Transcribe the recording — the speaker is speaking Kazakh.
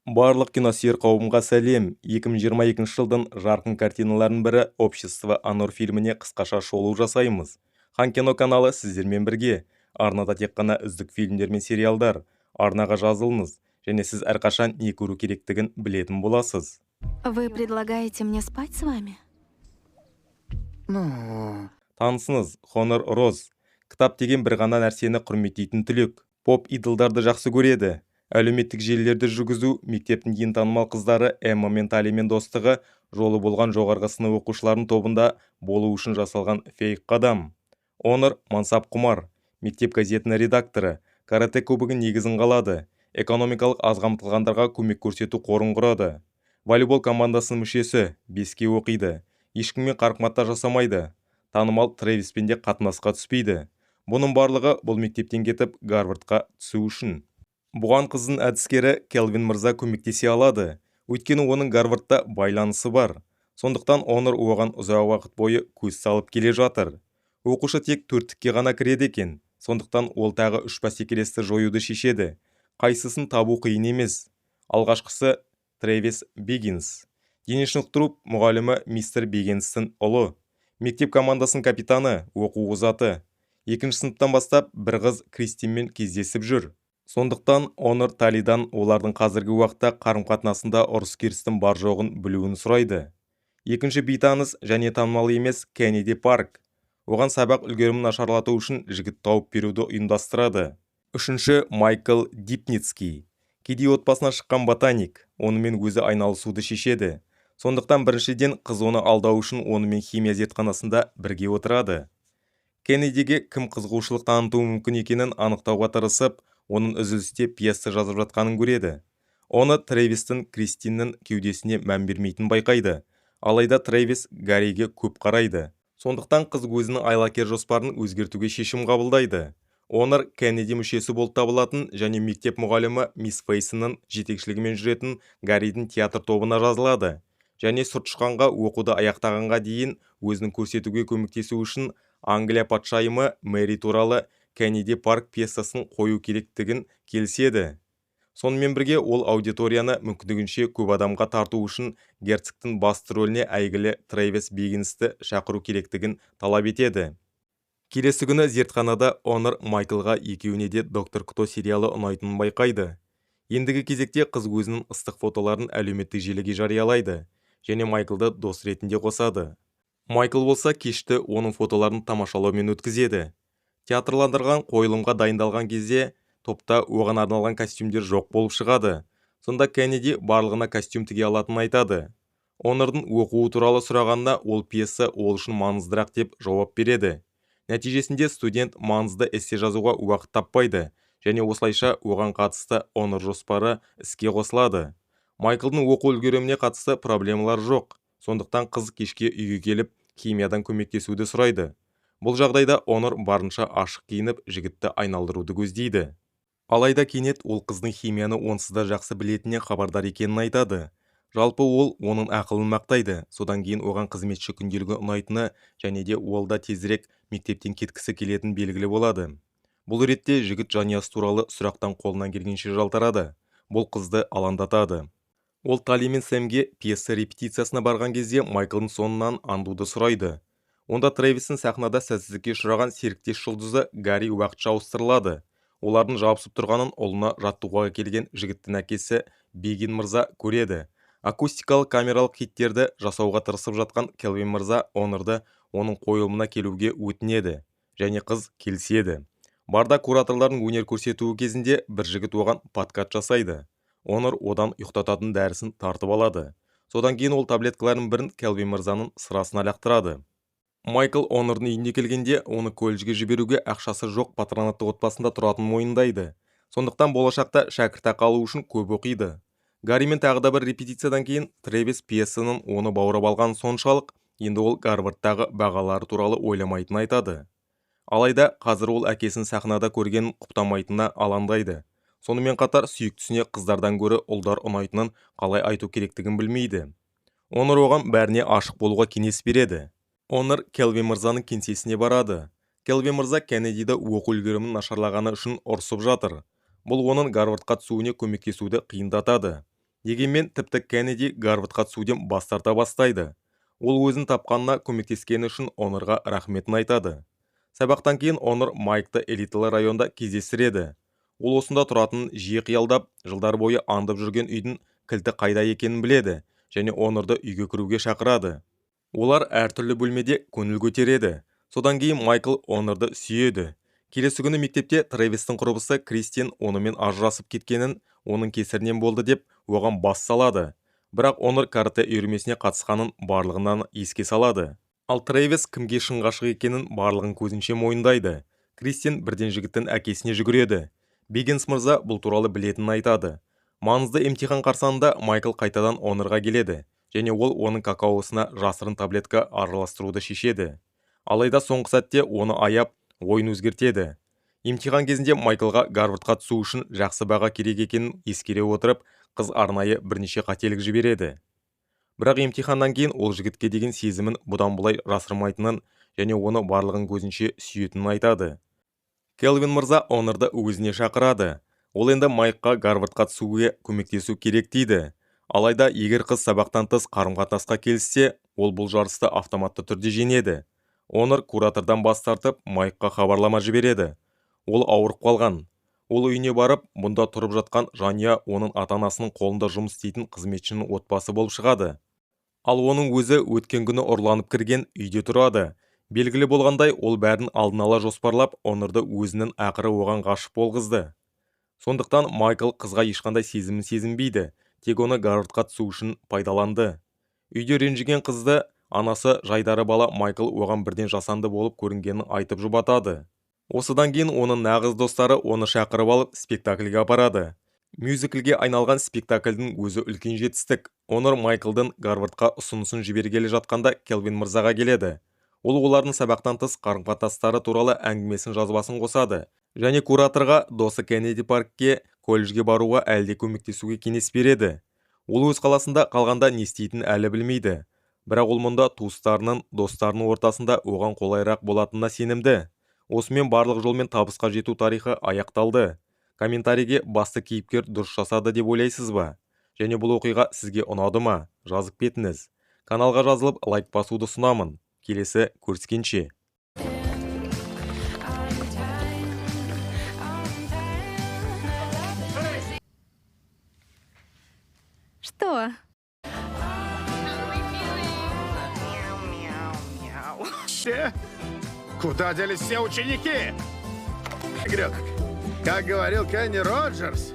Барлық киносүйер қауымға сәлем. 2022 жылдың жарқын картиналарының бірі «Общество Анор» фильміне қысқаша шолу жасаймыз. Хан кино каналы сіздермен бірге. Арнада тек қана үздік фильмдер мен сериалдар. Арнаға жазылыңыз, және сіз әрқашан не көру керектігін білетін боласыз. Вы предлагаете мне спать с вами? Танысыңыз, Хонор Роз. Кітап деген бір ғана нәрсені құрметтейтін түлек. Поп идолдарды жақсы көреді. Әлеуметтік желілерді жүргізу, мектептің ең танымал қыздары Эмма мен Талимен достығы, жолы болған жоғарғы сынып оқушылардың тобында болу үшін жасалған фейк қадам. Онор мансап құмар, мектеп газетінің редакторы, карате кубогын негізін қалады, экономикалық аз қамтылғандарға көмек көрсету қорын құрады. Волейбол командасының мүшесі, 5-ке оқиды, ешкіммен қарым-қатынас жасамайды, танымал Трэвиспен де қатынасқа түспейді. Бұның барлығы бұл мектептен кетіп Гарвардқа түсу үшін. Бұған қыздың әдіскері Келвин мырза көмектесе алады, өйткені оның Гарвардта байланысы бар. Сондықтан Онор оған ұзақ уақыт бойы көз салып келе жатыр. Оқушы тек 4-ке ғана кіреді екен, сондықтан ол тағы 3 бәсекелесті жоюды шешеді. Қайсысын табу қиын емес. Алғашқысы Трэвис Беггинс. Дене шынықтыру мұғалімі мистер Беггинстің ұлы. Мектеп командасының капитаны, оқу озаты. 2-ші сыныптан бастап бір қыз Кристинмен кездесіп жүр. Сондықтан Онор Талидан олардың қазіргі уақытта қарым-қатынасында ұрыс-керістің бар жоғын білуін сұрайды. 2-ші бейтаныс және танымал емес Кеннеди Парк. Оған сабақ үлгерімін нашарлату үшін жігіт тауып беруді ұйымдастырады. 3-ші Майкл Дипницкий. Кедей отбасынан шыққан ботаник, онымен өзі айналысуды шешеді. Сондықтан біріншіден қыз оны алдау үшін онымен химия зертханасында бірге отырады. Кеннедиге кім қызығушылық танытуы мүмкін екенін анықтауға тырысып, оның үзілісте пьеса жазып жатқанын көреді. Оны Трэвистің Кристиннің кеудесіне мән бермейтін байқайды. Алайда Трэвис Гарриге көп қарайды. Сондықтан қыз өзінің айлакер жоспарын өзгертуге шешім қабылдайды. Онор Кеннеди мүшесі болып табылатын және мектеп мұғалімі мисс Фейсонның жетекшілігімен жүретін Гарридің театр тобына жазылады. Және сұртышқанға оқуды аяқтағанға дейін өзінің көрсетуге көмектесу үшін Англия патшайымы Мэри туралы Кеннеди Парк пьесасын қою керектігін келіседі. Сонымен бірге ол аудиторияны мүмкіндігінше көп адамға тарту үшін герцогтың басты рөліне әйгілі Трэвис Беггинсті шақыру керектігін талап етеді. Келесі күні зертханада Онор Майклға екеуіне де Доктор Кто сериалы ұнайтынын байқайды. Ендігі кезекте қыз өзінің ыстық фотоларын әлеуметтік желіге жариялайды және Майклды дос ретінде қосады. Майкл болса кешті оның фотоларын тамашалаумен өткізеді. Театрландырған қойылымға дайындалған кезде топта оған арналған костюмдер жоқ болып шығады. Сонда Кеннеди барлығына костюм тіге алатынын айтады. Онордың оқуы туралы сұрағанына ол пьеса ол үшін маңыздырақ деп жауап береді. Нәтижесінде студент маңызды эссе жазуға уақыт таппайды және осылайша оған қатысты Онор жоспары іске қосылады. Майклдың оқу үлгеріміне қатысты проблемалар жоқ. Сондықтан қыз кешке үйге келіп химиядан көмектесуді сұрайды. Бұл жағдайда Онор барынша ашық киініп жігітті айналдыруды көздейді. Алайда кенет ол қыздың химияны онсыз да жақсы білетінен хабардар екенін айтады. Жалпы ол оның ақылын мақтайды. Содан кейін оған қызметші күнделігі ұнайтыны және де ол да тезірек мектептен кеткісі келетін белгілі болады. Бұл ретте жігіт жанұясы туралы сұрақтан қолынан келгенше жалтарады. Бұл қызды алаңдатады. Ол Тали мен Сэмге пьеса репетициясына барған кезде Майклдың соңынан андуды сұрайды. Онда Трэвистің сахнада сәтсіздікке ұшыраған серіктес жұлдызы Гарри уақытша ауыстырылады. Олардың жабысып тұрғанын ұлына жаттығуға келген жігіттің әкесі Беггин мырза көреді. Акустикалық камералық хиттерді жасауға тырысып жатқан Келвин мырза Онорды оның қойылымына келуге өтінеді және қыз келіседі. Барда кураторлардың өнер көрсетуі кезінде бір жігіт оған подкат жасайды. Онор одан ұйықтататын дәрісін тартып алады. Содан кейін ол таблеткалардың бірін Келвин мырзаның сырасына лақтырады. Майкл Онордың үйіне келгенде оны колледжге жіберуге ақшасы жоқ патронатты отбасында тұратын мойындайды. Сондықтан болашақта шәкіртақы алу үшін көп оқиды. Гарримен тағы да бір репетициядан кейін Трэвис пьесаның оны баурап алған соншалық, енді ол Гарвардтағы бағалары туралы ойламайтынын айтады. Алайда қазір ол әкесін сахнада көргенін құптамайтынына алаңдайды. Сонымен қатар сүйіктісіне қыздардан гөрі ұлдар ұнайтынын қалай айту керектігін білмейді. Онор оған бәріне ашық болуға кеңес береді. Онор Келвин мырзаның кеңсесіне барады. Келвин мырза Кеннедиді оқу үлгерімін нашарлағаны үшін ұрсып жатыр. Бұл оның Гарвардқа түсуіне көмектесуді қиындатады. Дегенмен тіпті Кеннеди Гарвардқа түсуден бас тарта бастайды. Ол өзін тапқанына көмектескені үшін Онорға рахметін айтады. Сабақтан кейін Онор Майкты элиталы районда кездестіреді. Ол осында тұратынын жиі қиялдап, жылдар бойы аңдып жүрген үйдің кілті қайда екенін біледі және Онорды үйге кіруге шақырады. Олар әртүрлі бөлмеде көңіл көтереді. Содан кейін Майкл Онорды сүйеді. Келесі күні мектепте Трэвистің құрбысы Кристин онымен ажырасып кеткенін оның кесірінен болды деп оған бас салады. Бірақ Онор каратэ үйірмесіне қатысқанын барлығынан еске салады. Ал Трэвис кімге шын ғашық екенін барлығын көзінше мойындайды. Кристин бірден жігіттің әкесіне жүгіреді. Биггинс мырза бұл туралы білетінін айтады. Маңызды емтихан қарсаңында Майкл қайтадан Онорға келеді және ол оның какаосына жасырын таблетка араластыруды шешеді. Алайда соңғы сәтте оны аяп, ойын өзгертеді. Емтихан кезінде Майклға Гарвардқа түсу үшін жақсы баға керек екенін ескере отырып, қыз арнайы бірнеше қателік жібереді. Бірақ емтиханнан кейін ол жігітке деген сезімін бұдан бұлай жасырмайтынын және оны барлығын көзінше сүйетінін айтады. Келвин мырза Онорды өзіне шақырады. Ол енді Майкқа Гарвардқа түсуге көмектесу керек дейді. Алайда егер қыз сабақтан тыс қарым-қатынасқа келіссе, ол бұл жарысты автоматты түрде жеңеді. Онор куратордан бас тартып, Майкқа хабарлама жібереді. Ол ауырып қалған. Ол үйіне барып, мұнда тұрып жатқан жанұя оның ата-анасының қолында жұмыс істейтін қызметшінің отбасы болып шығады. Ал оның өзі өткен күні ұрланып кірген үйде тұрады. Белгілі болғандай, ол бәрін алдын ала жоспарлап, Онорды өзінің ақыры оған ғашық болғызды. Сондықтан Майкл қызға ешқандай сезімін сезінбейді, тек оны Гарвардқа түсу үшін пайдаланды. Үйде ренжіген қызды анасы жайдары бала Майкл оған бірден жасанды болып көрінгенін айтып жұбатады. Осыдан кейін оның нағыз достары оны шақырып алып спектакльге апарады. Мюзиклге айналған спектакльдің өзі үлкен жетістік. Онор Майклдың Гарвардқа ұсынысын жібергелі жатқанда Келвин мырзаға келеді. Ол олардың сабақтан тыс қарым-қатынастары туралы әңгімесін жазбасын қосады және кураторға досы Кеннеди паркке колледжге баруға әлде көмектесуге кеңес береді. Ол өз қаласында қалғанда не істейтінін әлі білмейді. Бірақ ол мұнда туыстарының, достарының ортасында оған қолайырақ болатынына сенімді. Осымен барлық жолмен табысқа жету тарихы аяқталды. Комментарийге басты кейіпкер дұрыс жасады деп ойлайсыз ба? Және бұл оқиға сізге ұнады ма? Жазып кетіңіз. Каналға жазылып лайк басуды ұсынамын. Келесі көріскенше. Что? Куда делись все ученики? Грёк, как говорил Кенни Роджерс,